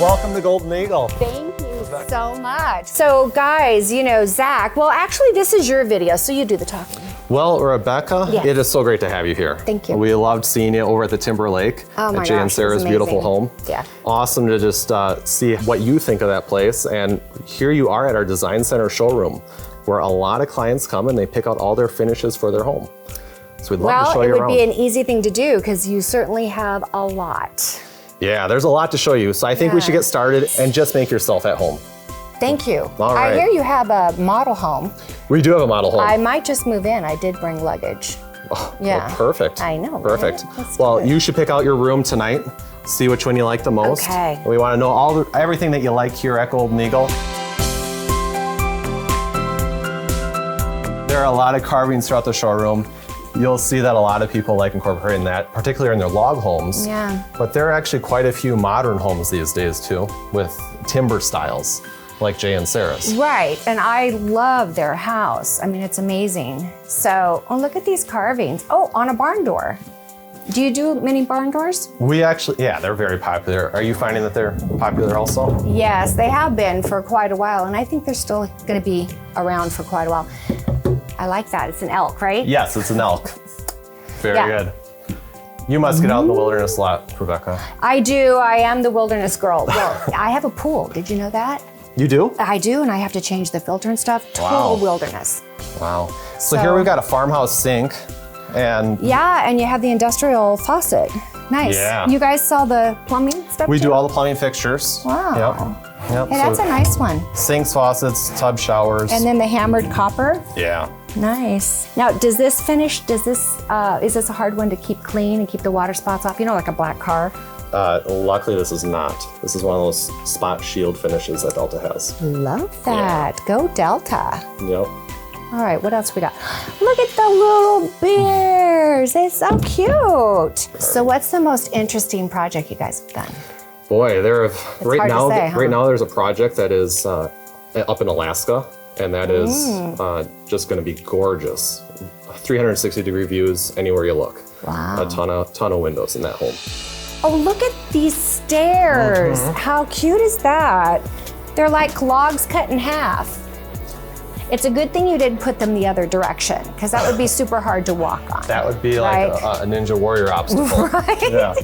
Welcome to Golden Eagle. Thank you so much. So guys, you know, Zach, well actually this is your video, so you do the talking. Well, Rebecca, Yes. it is so great to have you here. Thank you. We loved seeing you over at the Timber Lake at Jay and Sarah's beautiful home. Yeah. Awesome to just see what you think of that place. And here you are at our Design Center showroom, where a lot of clients come and they pick out all their finishes for their home. So we'd love to show you around. Well, it would be an easy thing to do because you certainly have a lot. Yeah, there's a lot to show you. So I think we should get started and just make yourself at home. Thank you. All right. I hear you have a model home. We do have a model home. I might just move in. I did bring luggage. Oh, yeah. Well, perfect. I know. Perfect. Right? Well, you should pick out your room tonight. See which one you like the most. Okay. We want to know everything that you like here at Golden Eagle. There are a lot of carvings throughout the showroom. You'll see that a lot of people like incorporating that, particularly in their log homes. Yeah. But there are actually quite a few modern homes these days too, with timber styles, like Jay and Sarah's. Right, and I love their house. I mean, it's amazing. So, oh, look at these carvings. Oh, on a barn door. Do you do many barn doors? We actually, yeah, they're very popular. Are you finding that they're popular also? Yes, they have been for quite a while, and I think they're still gonna be around for quite a while. I like that, it's an elk, right? Yes, it's an elk. Very good. You must get out in the wilderness a lot, Rebecca. I do, I am the wilderness girl. Well, I have a pool, did you know that? You do? I do, and I have to change the filter and stuff. Total wilderness. Wow. So here we've got a farmhouse sink and yeah, and you have the industrial faucet. Nice. Yeah. You guys sell the plumbing stuff we too? do all the plumbing fixtures. Wow. Yep. Hey, that's a nice one. Sinks, faucets, tub showers. And then the hammered copper. Yeah. Nice. Now, does this finish, is this a hard one to keep clean and keep the water spots off? You know, like a black car? Luckily, this is not. This is one of those spot shield finishes that Delta has. Love that. Yeah. Go Delta. Yep. All right, what else we got? Look at the little bears. They're so cute. So what's the most interesting project you guys have done? Boy, right now there's a project that is up in Alaska, and that is just going to be gorgeous. 360-degree views anywhere you look. Wow. A ton of windows in that home. Oh, look at these stairs. How cute is that? They're like logs cut in half. It's a good thing you didn't put them the other direction, because that would be super hard to walk on. That would be like a Ninja Warrior obstacle. Right? Yeah.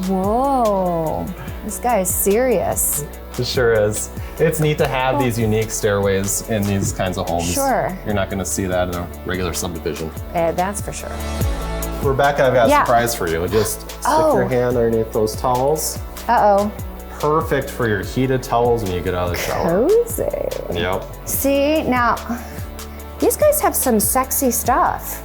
Whoa, this guy is serious. It sure is. It's neat to have these unique stairways in these kinds of homes. Sure. You're not going to see that in a regular subdivision. That's for sure. Rebecca, I've got a surprise for you. Just stick your hand underneath those towels. Uh-oh. Perfect for your heated towels when you get out of the shower. Cozy. Yep. See, now, these guys have some sexy stuff.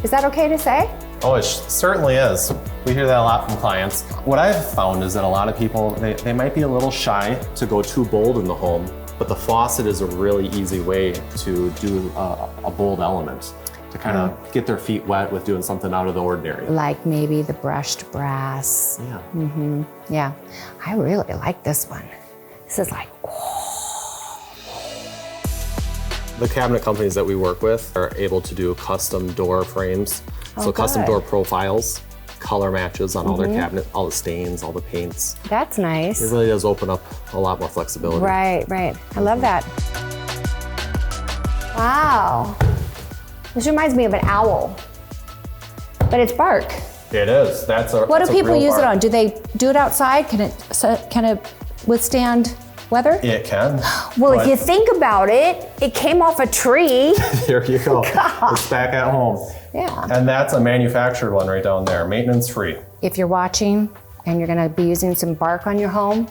Is that okay to say? Oh, it certainly is. We hear that a lot from clients. What I've found is that a lot of people, they might be a little shy to go too bold in the home, but the faucet is a really easy way to do a bold element, to kind of get their feet wet with doing something out of the ordinary. Like maybe the brushed brass. Yeah. Yeah, I really like this one. This is like, The cabinet companies that we work with are able to do custom door frames. So custom door profiles, color matches on all their cabinet, all the stains, all the paints. That's nice. It really does open up a lot more flexibility. Right. I love that. Wow. This reminds me of an owl, but it's bark. It is. What do people use it on? Do they do it outside? Can it withstand weather? It can. Well, if you think about it, it came off a tree. There you go. It's back at home. Yeah. And that's a manufactured one right down there, maintenance free. If you're watching and you're gonna be using some bark on your home,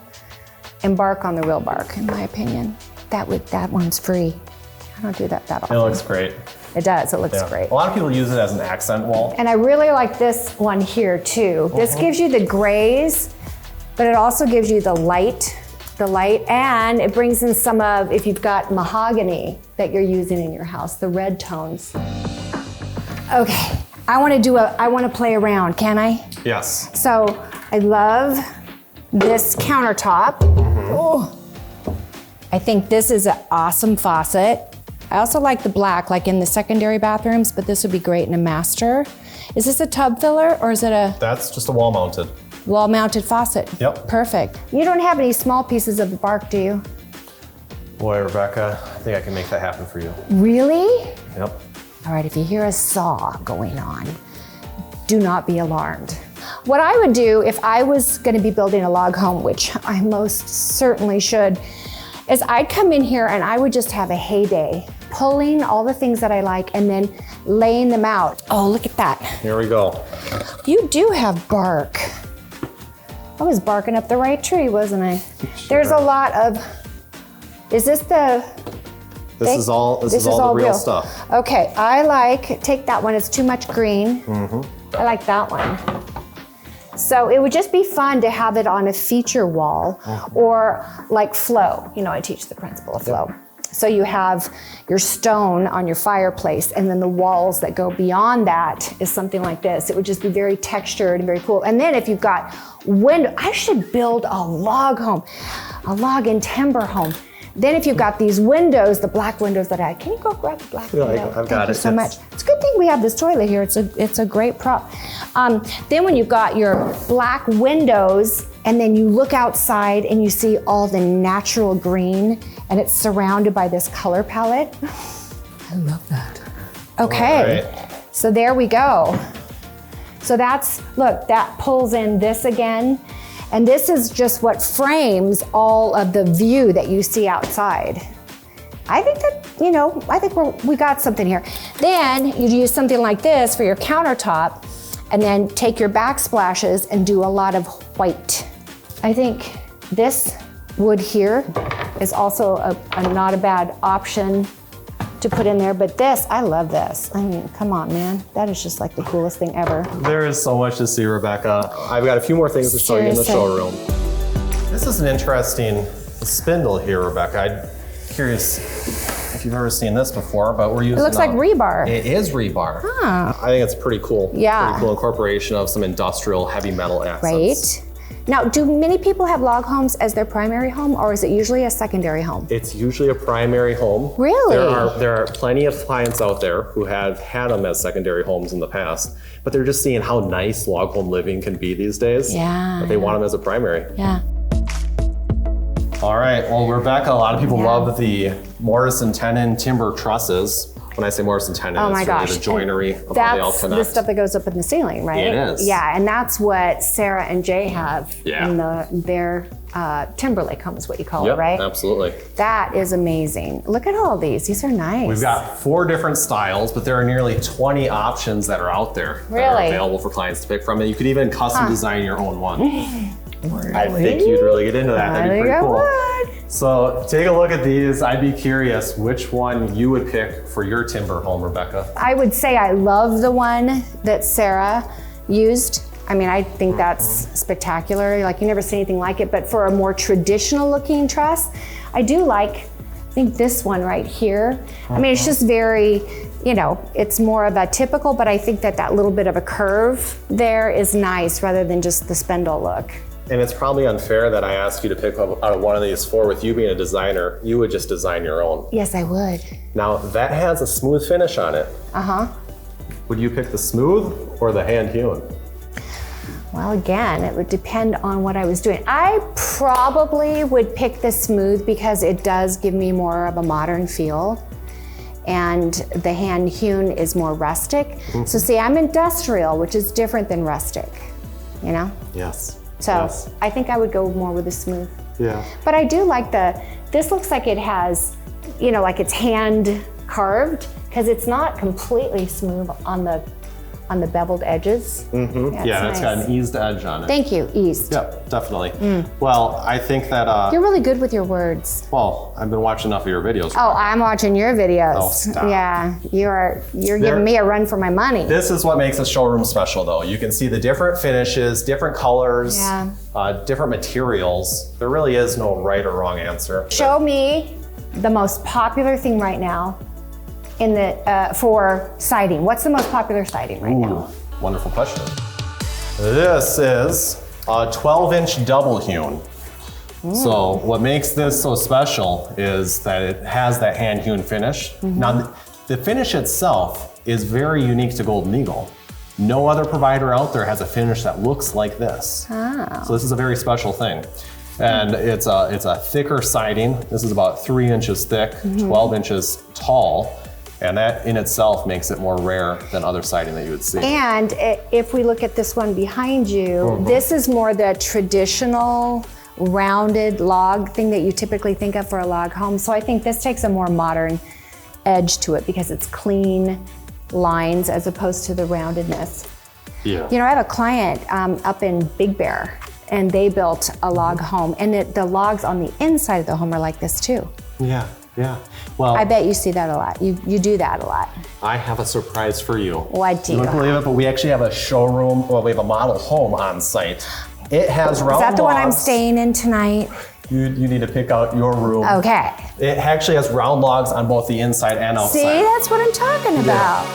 embark on the real bark, in my opinion. That one's free. I don't do that often. It looks great. It does, it looks great. A lot of people use it as an accent wall. And I really like this one here too. This gives you the grays, but it also gives you the light, and it brings in some of, if you've got mahogany that you're using in your house, the red tones. Okay, I want to play around, can I? Yes. So I love this countertop. Oh, I think this is an awesome faucet. I also like the black, like in the secondary bathrooms, but this would be great in a master. Is this a tub filler or is it a? That's just a wall mounted. Wall mounted faucet. Yep. Perfect. You don't have any small pieces of the bark, do you? Boy, Rebecca, I think I can make that happen for you. Really? Yep. All right, if you hear a saw going on, do not be alarmed. What I would do if I was gonna be building a log home, which I most certainly should, is I'd come in here and I would just have a heyday, pulling all the things that I like and then laying them out. Oh, look at that. Here we go. You do have bark. I was barking up the right tree, wasn't I? Sure. There's a lot of, is this the, This is all the real stuff. Okay, take that one, it's too much green. I like that one. So it would just be fun to have it on a feature wall or like flow. You know, I teach the principle of flow. So you have your stone on your fireplace and then the walls that go beyond that is something like this. It would just be very textured and very cool. And then if you've got window, I should build a log home, a log and timber home. Then if you've got these windows, the black windows that I had, can you go grab the black window? I've got it. Thank you so much. It's a good thing we have this toilet here. It's a great prop. Then when you've got your black windows and then you look outside and you see all the natural green and it's surrounded by this color palette. I love that. Okay, so there we go. So look, that pulls in this again. And this is just what frames all of the view that you see outside. I think that, we got something here. Then you use something like this for your countertop and then take your backsplashes and do a lot of white. I think this wood here is also not a bad option to put in there, but this, I love this. I mean, come on, man. That is just like the coolest thing ever. There is so much to see, Rebecca. I've got a few more things to show you in the showroom. This is an interesting spindle here, Rebecca. I'm curious if you've ever seen this before, but we're using— It looks like rebar. It is rebar. Huh. I think it's pretty cool. Yeah. Pretty cool incorporation of some industrial heavy metal accents. Right. Now, do many people have log homes as their primary home, or is it usually a secondary home? It's usually a primary home. Really? There are plenty of clients out there who have had them as secondary homes in the past, but they're just seeing how nice log home living can be these days. Yeah. But they want them as a primary. Yeah. All right, well, Rebecca, a lot of people love the Morrison tenon timber trusses. When I say Morrison tenon, it's really the joinery of how they all connect. That's the stuff that goes up in the ceiling, right? It is. Yeah, and that's what Sarah and Jay have in their Timberlake home is what you call it, right? Absolutely. That is amazing. Look at all these. These are nice. We've got 4 different styles, but there are nearly 20 options that are out there that are available for clients to pick from. And you could even custom design your own one. Really? I think you'd really get into that. That'd be pretty cool. So take a look at these. I'd be curious which one you would pick for your timber home, Rebecca. I would say I love the one that Sarah used. I mean, I think that's spectacular. Like, you never see anything like it. But for a more traditional looking truss, I do like, I think this one right here. I mean, it's just very, it's more of a typical, but I think that little bit of a curve there is nice rather than just the spindle look. And it's probably unfair that I ask you to pick up out of one of these 4. With you being a designer, you would just design your own. Yes, I would. Now, that has a smooth finish on it. Would you pick the smooth or the hand hewn? Well, again, it would depend on what I was doing. I probably would pick the smooth because it does give me more of a modern feel. And the hand hewn is more rustic. So see, I'm industrial, which is different than rustic, Yes. So I think I would go more with the smooth. Yeah. But I do like this looks like it has, like it's hand carved, because it's not completely smooth on the beveled edges. Yeah, it's got an eased edge on it. Thank you, eased. Yep, definitely. Well, I think that— You're really good with your words. Well, I've been watching enough of your videos. Oh, I'm watching your videos. Oh, stop. Yeah, you're giving me a run for my money. This is what makes a showroom special, though. You can see the different finishes, different colors, different materials. There really is no right or wrong answer. Show me the most popular thing right now in the for siding. What's the most popular siding right now? Wonderful question. This is a 12-inch double hewn. So what makes this so special is that it has that hand hewn finish. Now the finish itself is very unique to Golden Eagle. No other provider out there has a finish that looks like this. Oh. So this is a very special thing. And it's a thicker siding. This is about 3 inches thick, 12 inches tall. And that in itself makes it more rare than other siding that you would see. And if we look at this one behind you, this is more the traditional rounded log thing that you typically think of for a log home. So I think this takes a more modern edge to it because it's clean lines as opposed to the roundedness. Yeah. You know, I have a client up in Big Bear, and they built a log home, and the logs on the inside of the home are like this too. Yeah, yeah. Well, I bet you see that a lot. You do that a lot. I have a surprise for you. What do you wouldn't believe it, but we actually have a showroom, well, we have a model home on site. It has round logs. Is that the one I'm staying in tonight? You need to pick out your room. Okay. It actually has round logs on both the inside and outside. See, that's what I'm talking about.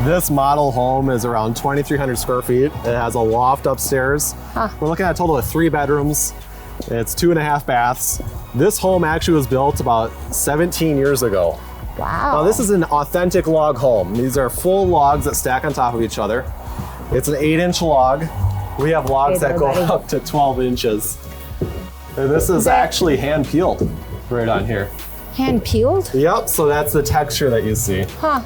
This model home is around 2,300 square feet. It has a loft upstairs. We're looking at a total of 3 bedrooms. It's 2.5 baths. This home actually was built about 17 years ago. Wow. Now this is an authentic log home. These are full logs that stack on top of each other. It's an 8-inch log. We have logs that go up to 12 inches. And this is actually hand peeled right on here. Hand peeled? Yep, so that's the texture that you see. Huh.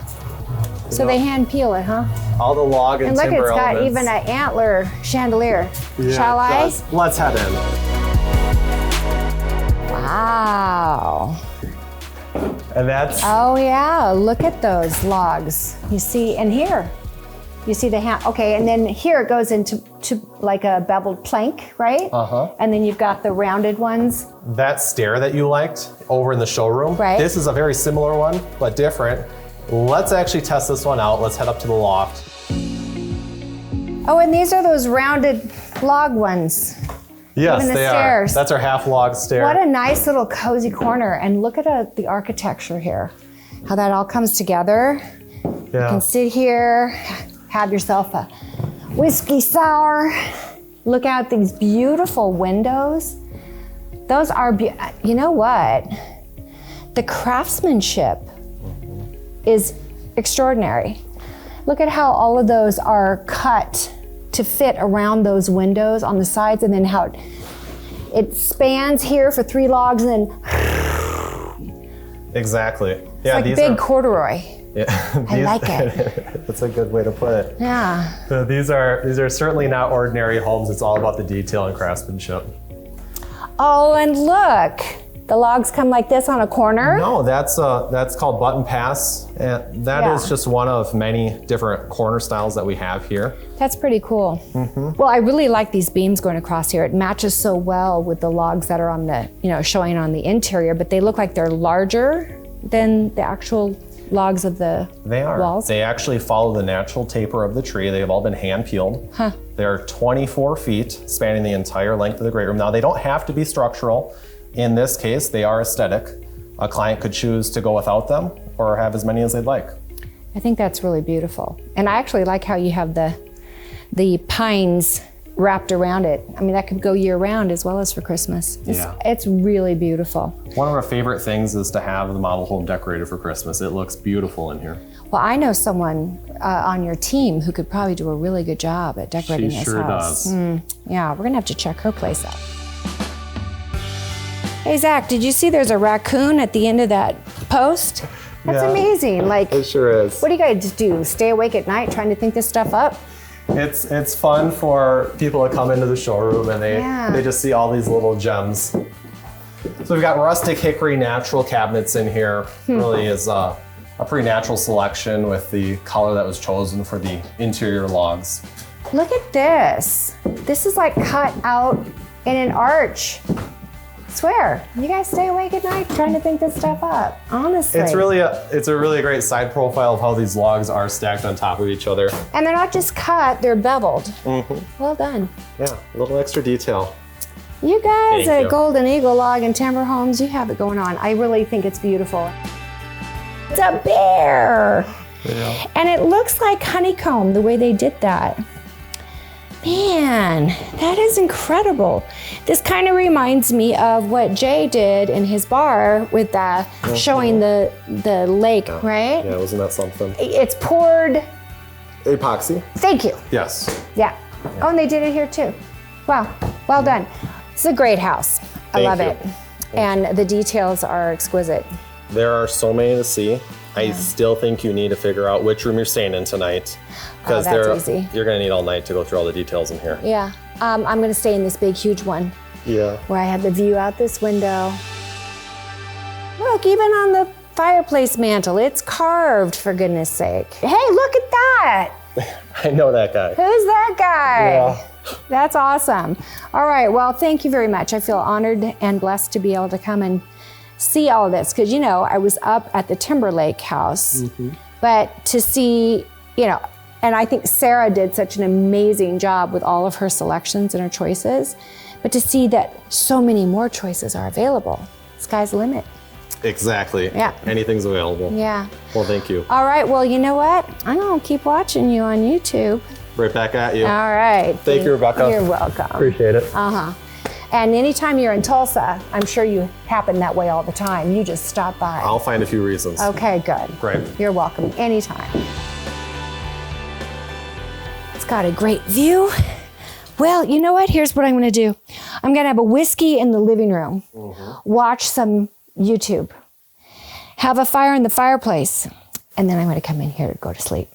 So they hand peel it, huh? All the log and timber elements. And look, it's got even an antler chandelier. Yeah, Shall I? Let's head in. Wow. And that's... Oh yeah, look at those logs. You see, and here, you see the hand, okay, and then here it goes into like a beveled plank, right? And then you've got the rounded ones. That stair that you liked over in the showroom, right? This is a very similar one, but different. Let's actually test this one out. Let's head up to the loft. Oh, and these are those rounded log ones. Yes, even the they stairs. are. That's our half log stair. What a nice little cozy corner. And look at the architecture here. How that all comes together. Yeah. You can sit here, have yourself a whiskey sour. Look out these beautiful windows. Those are, you know what? The craftsmanship is extraordinary. Look at how all of those are cut to fit around those windows on the sides, and then how it spans here for 3 logs and then exactly. Yeah, it's like big corduroy. Yeah, I like it. That's a good way to put it. Yeah. So these are certainly not ordinary homes. It's all about the detail and craftsmanship. Oh, and look. The logs come like this on a corner? No, that's called button pass. And that is just one of many different corner styles that we have here. That's pretty cool. Well, I really like these beams going across here. It matches so well with the logs that are on the, showing on the interior, but they look like they're larger than the actual logs of the walls. They actually follow the natural taper of the tree. They have all been hand peeled. They're 24 feet, spanning the entire length of the great room. Now, they don't have to be structural. In this case, they are aesthetic. A client could choose to go without them or have as many as they'd like. I think that's really beautiful. And I actually like how you have the pines wrapped around it. I mean, that could go year round as well as for Christmas. It's really beautiful. One of our favorite things is to have the model home decorated for Christmas. It looks beautiful in here. Well, I know someone on your team who could probably do a really good job at decorating this house. She sure does. Yeah, we're gonna have to check her place out. Hey Zach, did you see there's a raccoon at the end of that post? That's amazing. Like, it sure is. What do you guys do? Stay awake at night trying to think this stuff up? It's fun for people to come into the showroom and they just see all these little gems. So we've got rustic hickory natural cabinets in here. Really is a pretty natural selection with the color that was chosen for the interior logs. Look at this. This is like cut out in an arch. I swear, you guys stay awake at night trying to think this stuff up, honestly. It's a really great side profile of how these logs are stacked on top of each other. And they're not just cut, they're beveled. Well done. Yeah, a little extra detail. You guys at Golden Eagle Log and Timber Homes, you have it going on. I really think it's beautiful. It's a bear. Yeah. And it looks like honeycomb, the way they did that. Man, that is incredible. This kind of reminds me of what Jay did in his bar with that, showing the lake, right? Yeah, wasn't that something? It's poured Epoxy? Thank you. Yes. Yeah. Oh, and they did it here too. Wow. Well done. It's a great house. I love it. And the details are exquisite. There are so many to see. I still think you need to figure out which room you're staying in tonight. Because that's easy. You're going to need all night to go through all the details in here. Yeah. I'm going to stay in this big, huge one. Yeah. Where I have the view out this window. Look, even on the fireplace mantle, it's carved, for goodness sake. Hey, look at that. I know that guy. Who's that guy? Yeah. That's awesome. All right, well, thank you very much. I feel honored and blessed to be able to come and see all of this. Because, I was up at the Timberlake house, but to see, and I think Sarah did such an amazing job with all of her selections and her choices, but to see that so many more choices are available, sky's the limit. Exactly. Yeah. Anything's available. Yeah. Well, thank you. All right, well, you know what? I'm gonna keep watching you on YouTube. Right back at you. All right. Thank you, Rebecca. You're welcome. Appreciate it. And anytime you're in Tulsa, I'm sure you happen that way all the time. You just stop by. I'll find a few reasons. Okay, good. Great. You're welcome anytime. It's got a great view. Well, you know what? Here's what I'm going to do. I'm going to have a whiskey in the living room, watch some YouTube, have a fire in the fireplace, and then I'm going to come in here to go to sleep.